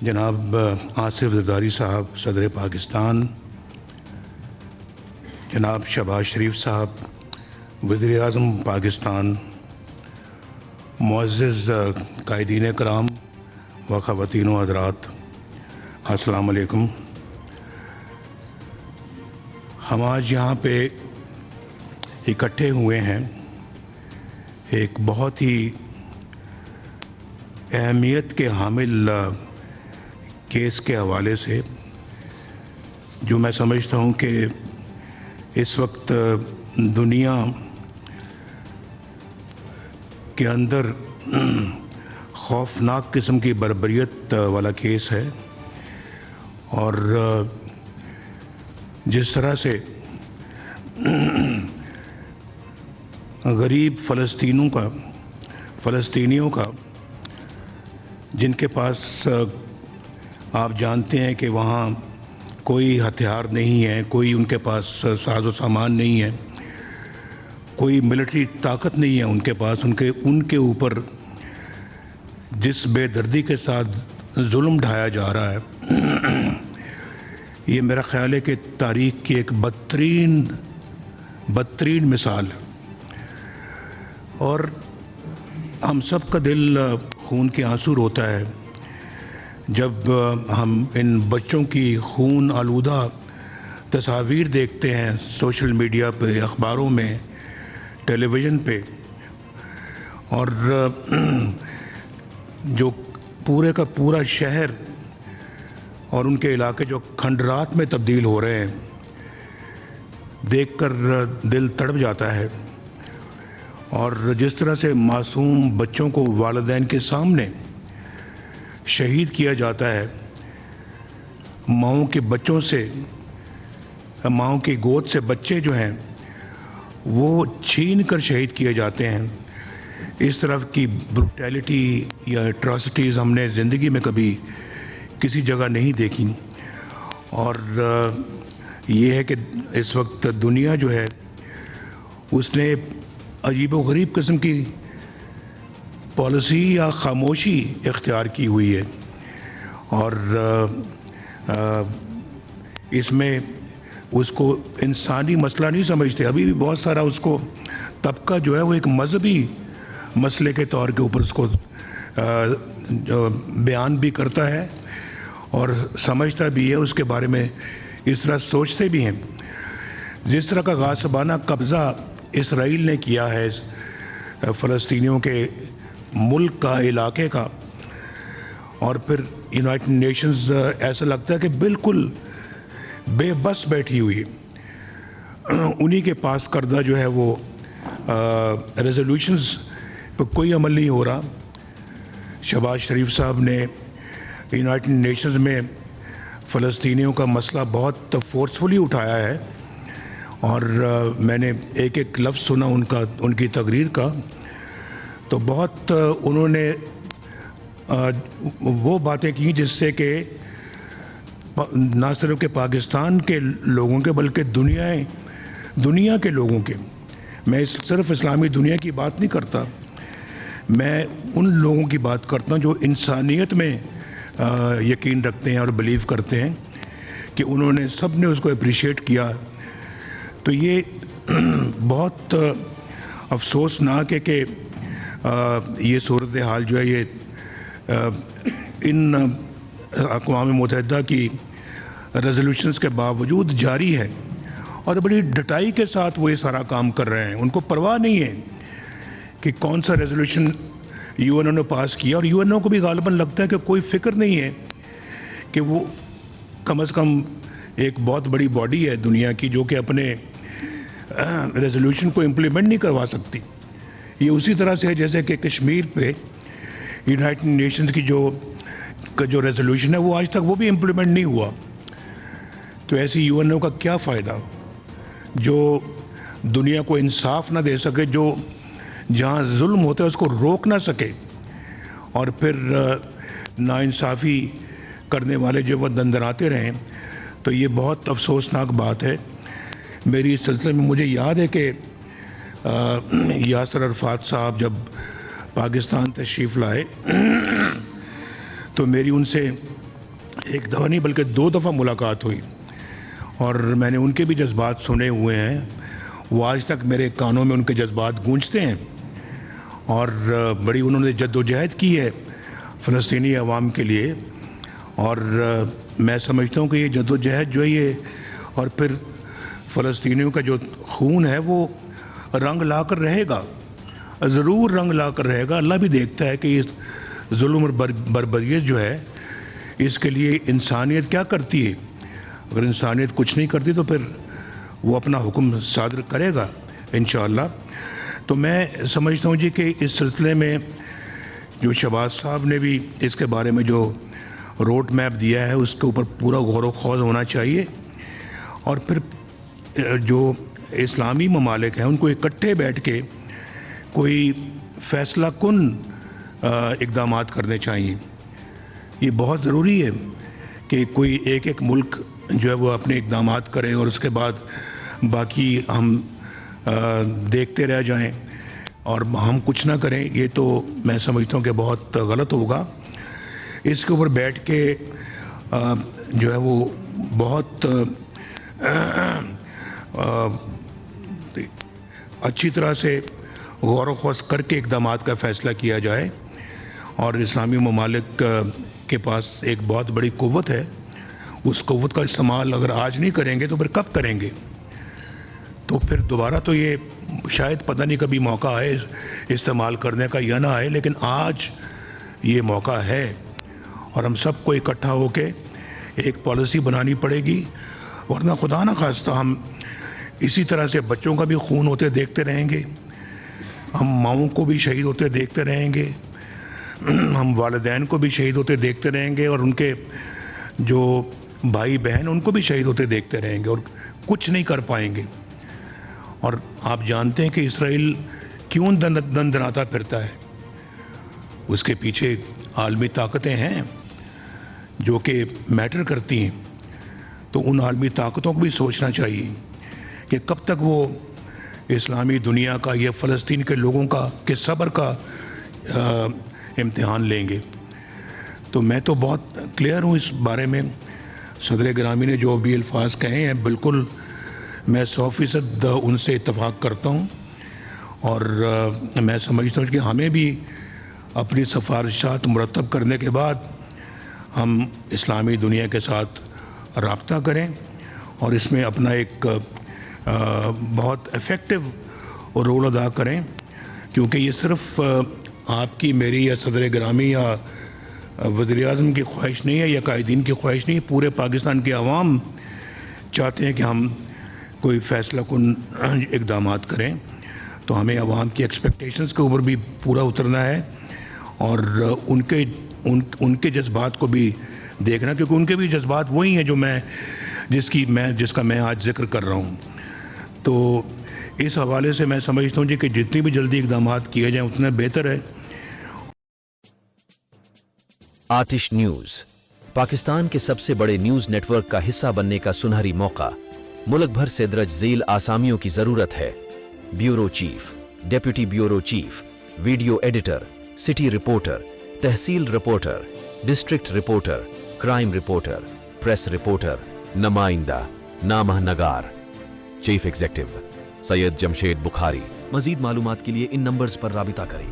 جناب آصف زرداری صاحب صدر پاکستان، جناب شہباز شریف صاحب وزیر اعظم پاکستان، معزز قائدین کرام و خواتین و حضرات، السلام علیکم۔ ہم آج یہاں پہ اکٹھے ہوئے ہیں ایک بہت ہی اہمیت کے حامل کیس کے حوالے سے، جو میں سمجھتا ہوں کہ اس وقت دنیا کے اندر خوفناک قسم کی بربریت والا کیس ہے، اور جس طرح سے غریب فلسطینیوں کا جن کے پاس آپ جانتے ہیں کہ وہاں کوئی ہتھیار نہیں ہے، کوئی ان کے پاس ساز و سامان نہیں ہے، کوئی ملٹری طاقت نہیں ہے ان کے پاس، ان کے اوپر جس بے دردی کے ساتھ ظلم ڈھایا جا رہا ہے، یہ میرا خیال ہے کہ تاریخ کی ایک بدترین مثال ہے۔ اور ہم سب کا دل خون کے آنسو روتا ہے جب ہم ان بچوں کی خون آلودہ تصاویر دیکھتے ہیں سوشل میڈیا پہ، اخباروں میں، ٹیلی ویژن پہ، اور جو پورے کا پورا شہر اور ان کے علاقے جو کھنڈرات میں تبدیل ہو رہے ہیں، دیکھ کر دل تڑپ جاتا ہے۔ اور جس طرح سے معصوم بچوں کو والدین کے سامنے شہید کیا جاتا ہے، ماؤں کی گود سے بچے جو ہیں وہ چھین کر شہید کیے جاتے ہیں، اس طرح کی بروٹیلٹی یا ایٹراسٹیز ہم نے زندگی میں کبھی کسی جگہ نہیں دیکھی۔ اور یہ ہے کہ اس وقت دنیا جو ہے اس نے عجیب و غریب قسم کی پالیسی یا خاموشی اختیار کی ہوئی ہے، اور اس میں اس کو انسانی مسئلہ نہیں سمجھتے۔ ابھی بھی بہت سارا اس کو طبقہ جو ہے وہ ایک مذہبی مسئلے کے طور کے اوپر اس کو بیان بھی کرتا ہے اور سمجھتا بھی ہے، اس کے بارے میں اس طرح سوچتے بھی ہیں۔ جس طرح کا غاصبانہ قبضہ اسرائیل نے کیا ہے فلسطینیوں کے ملک کا، علاقے کا، اور پھر یونائٹڈ نیشنز ایسا لگتا ہے کہ بالکل بے بس بیٹھی ہوئی ہے، انہی کے پاس کردہ جو ہے وہ ریزولوشنز پہ کوئی عمل نہیں ہو رہا۔ شہباز شریف صاحب نے یونائٹڈ نیشنز میں فلسطینیوں کا مسئلہ بہت فورسفلی اٹھایا ہے، اور میں نے ایک لفظ سنا ان کی تقریر کا، تو بہت انہوں نے وہ باتیں کی جس سے کہ نہ صرف کہ پاکستان کے لوگوں کے بلکہ دنیا کے لوگوں کے، میں صرف اسلامی دنیا کی بات نہیں کرتا، میں ان لوگوں کی بات کرتا ہوں جو انسانیت میں یقین رکھتے ہیں اور بلیو کرتے ہیں، کہ انہوں نے سب نے اس کو اپریشیٹ کیا۔ تو یہ بہت افسوسناک ہے کہ یہ صورتحال جو ہے یہ ان اقوام متحدہ کی ریزولوشنز کے باوجود جاری ہے، اور بڑی ڈٹائی کے ساتھ وہ یہ سارا کام کر رہے ہیں۔ ان کو پرواہ نہیں ہے کہ کون سا ریزولوشن یو این او نے پاس کیا، اور یو این او کو بھی غالباً لگتا ہے کہ کوئی فکر نہیں ہے کہ وہ کم از کم ایک بہت بڑی باڈی ہے دنیا کی جو کہ اپنے ریزولوشن کو امپلیمنٹ نہیں کروا سکتی۔ یہ اسی طرح سے ہے جیسے کہ کشمیر پہ یونائٹڈ نیشنز کی جو ریزولوشن ہے وہ آج تک وہ بھی امپلیمنٹ نہیں ہوا۔ تو ایسی یو این او کا کیا فائدہ جو دنیا کو انصاف نہ دے سکے، جو جہاں ظلم ہوتا ہے اس کو روک نہ سکے، اور پھر ناانصافی کرنے والے جو وہ دندناتے رہیں۔ تو یہ بہت افسوسناک بات ہے۔ میری اس سلسلے میں مجھے یاد ہے کہ یاسر عرفات صاحب جب پاکستان تشریف لائے تو میری ان سے ایک دفعہ نہیں بلکہ 2 دفعہ ملاقات ہوئی، اور میں نے ان کے بھی جذبات سنے ہوئے ہیں. وہ آج تک میرے کانوں میں ان کے جذبات گونجتے ہیں، اور بڑی انہوں نے جد و جہد کی ہے فلسطینی عوام کے لیے. اور میں سمجھتا ہوں کہ یہ جد و جہد جو ہے یہ، اور پھر فلسطینیوں کا جو خون ہے وہ رنگ لا کر رہے گا، ضرور رنگ لا کر رہے گا. اللہ بھی دیکھتا ہے کہ یہ ظلم اور بربریت جو ہے اس کے لیے انسانیت کیا کرتی ہے. اگر انسانیت کچھ نہیں کرتی تو پھر وہ اپنا حکم صادر کرے گا انشاءاللہ. تو میں سمجھتا ہوں جی کہ اس سلسلے میں جو شہباز صاحب نے بھی اس کے بارے میں جو روڈ میپ دیا ہے اس کے اوپر پورا غور و خوض ہونا چاہیے. اور پھر جو اسلامی ممالک ہیں ان کو اکٹھے بیٹھ کے کوئی فیصلہ کن اقدامات کرنے چاہیے. یہ بہت ضروری ہے کہ کوئی ایک ملک جو ہے وہ اپنے اقدامات کرے اور اس کے بعد باقی ہم دیکھتے رہ جائیں اور ہم کچھ نہ کریں. یہ تو میں سمجھتا ہوں کہ بہت غلط ہوگا. اس کے اوپر بیٹھ کے جو ہے وہ بہت اچھی طرح سے غور و خوض کر کے اقدامات کا فیصلہ کیا جائے. اور اسلامی ممالک کے پاس ایک بہت بڑی قوت ہے، اس قوت کا استعمال اگر آج نہیں کریں گے تو پھر کب کریں گے؟ تو پھر دوبارہ تو یہ شاید پتہ نہیں کبھی موقع آئے استعمال کرنے کا یا نہ آئے، لیکن آج یہ موقع ہے اور ہم سب کو اکٹھا ہو کے ایک پالیسی بنانی پڑے گی. ورنہ خدا نہ خواستہ ہم اسی طرح سے بچوں کا بھی خون ہوتے دیکھتے رہیں گے، ہم ماؤں کو بھی شہید ہوتے دیکھتے رہیں گے، ہم والدین کو بھی شہید ہوتے دیکھتے رہیں گے، اور ان کے جو بھائی بہن ان کو بھی شہید ہوتے دیکھتے رہیں گے اور کچھ نہیں کر پائیں گے. اور آپ جانتے ہیں کہ اسرائیل کیوں دن دناتا پھرتا ہے؟ اس کے پیچھے عالمی طاقتیں ہیں جو کہ میٹر کرتی ہیں. تو ان عالمی طاقتوں کو بھی سوچنا چاہیے کہ کب تک وہ اسلامی دنیا کا یا فلسطین کے لوگوں کا کہ صبر کا امتحان لیں گے. تو میں تو بہت کلیئر ہوں اس بارے میں. صدر گرامی نے جو بھی الفاظ کہے ہیں بالکل میں 100% ان سے اتفاق کرتا ہوں. اور میں سمجھتا ہوں کہ ہمیں بھی اپنی سفارشات مرتب کرنے کے بعد ہم اسلامی دنیا کے ساتھ رابطہ کریں اور اس میں اپنا ایک بہت افیکٹو رول ادا کریں. کیونکہ یہ صرف آپ کی میری یا صدر گرامی یا وزیر اعظم کی خواہش نہیں ہے یا قائدین کی خواہش نہیں ہے، پورے پاکستان کے عوام چاہتے ہیں کہ ہم کوئی فیصلہ کن اقدامات کریں. تو ہمیں عوام کی ایکسپیکٹیشنز کے اوپر بھی پورا اترنا ہے اور ان کے جذبات کو بھی دیکھنا، کیونکہ ان کے بھی جذبات وہی ہیں جو جس کا میں آج ذکر کر رہا ہوں. تو اس حوالے سے میں سمجھتا ہوں جی کہ جتنی بھی جلدی اقدامات کیے جائیں اتنا بہتر ہے. آتش نیوز پاکستان کے سب سے بڑے نیوز نیٹ ورک کا حصہ بننے کا سنہری موقع. ملک بھر سے درج ذیل آسامیوں کی ضرورت ہے: bureau chief, deputy bureau chief, video editor, city reporter, تحصیل reporter, district reporter, crime reporter, press reporter, نمائندہ، نامہ نگار. Chief executive Syed Jamshed Bukhari. مزید معلومات کے لیے ان نمبرز پر رابطہ کریں.